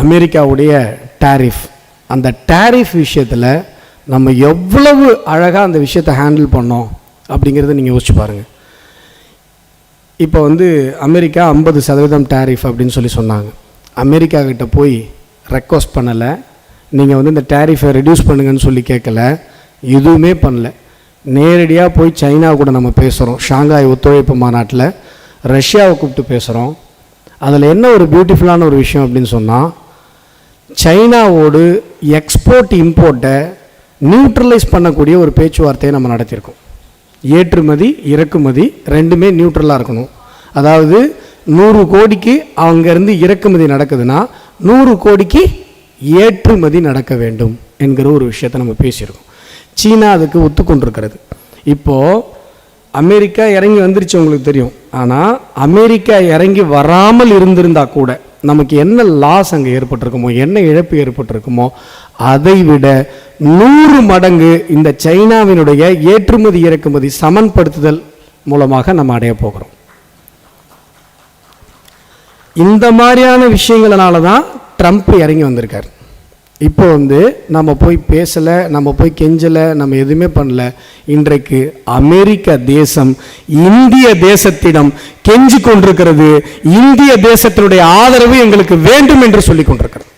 அமெரிக்காவுடைய டேரிஃப். அந்த டேரிஃப் விஷயத்தில் நம்ம எவ்வளவு அழகாக அந்த விஷயத்தை ஹேண்டில் பண்ணோம் அப்படிங்கிறத நீங்கள் யோசிச்சு பாருங்கள். இப்போ அமெரிக்கா 50% டேரிஃப் அப்படின்னு சொன்னாங்க. அமெரிக்கா கிட்ட போய் ரெக்வஸ்ட் பண்ணலை, நீங்கள் இந்த டேரிஃபை ரெடியூஸ் பண்ணுங்கன்னு சொல்லி கேட்கல, எதுவுமே பண்ணல. நேரடியாக போய் சைனா கூட நம்ம பேசுகிறோம். ஷாங்காய் ஒத்துழைப்பு மாநாட்டில் ரஷ்யாவை கூப்பிட்டு பேசுகிறோம். அதில் என்ன ஒரு பியூட்டிஃபுல்லான ஒரு விஷயம் அப்படின்னு சொன்னால், சைனாவோடு எக்ஸ்போர்ட் இம்போர்ட்டை நியூட்ரலைஸ் பண்ணக்கூடிய ஒரு பேச்சுவார்த்தையை நம்ம நடத்தியிருக்கோம். ஏற்றுமதி இறக்குமதி ரெண்டுமே நியூட்ரலாக இருக்கணும். அதாவது 100 கோடிக்கு அங்கேருந்து இறக்குமதி நடக்குதுன்னா 100 கோடிக்கு ஏற்றுமதி நடக்க வேண்டும் என்கிற ஒரு விஷயத்தை நம்ம பேசியிருக்கோம். சீனா அதுக்கு ஒத்துக்கொண்டிருக்கிறது. இப்போது அமெரிக்கா இறங்கி வந்துருச்சு, உங்களுக்கு தெரியும். ஆனால் அமெரிக்கா இறங்கி வராமல் இருந்திருந்தால் கூட நமக்கு என்ன லாஸ் அங்கே ஏற்பட்டிருக்குமோ, என்ன இழப்பு ஏற்பட்டிருக்குமோ, அதை விட 100 மடங்கு இந்த சைனாவினுடைய ஏற்றுமதி இறக்குமதி சமன்படுத்துதல் மூலமாக நம்ம அடைய போகிறோம். இந்த மாதிரியான விஷயங்களால தான் ட்ரம்ப் இறங்கி வந்திருக்கார். இப்போ நம்ம போய் பேசலை, நம்ம போய் கெஞ்சலை, நம்ம எதுவுமே பண்ணல. இன்றைக்கு அமெரிக்க தேசம் இந்திய தேசத்திடம் கெஞ்சி கொண்டிருக்கிறது. இந்திய தேசத்தினுடைய ஆதரவு எங்களுக்கு வேண்டும் என்று சொல்லி கொண்டிருக்கிறது.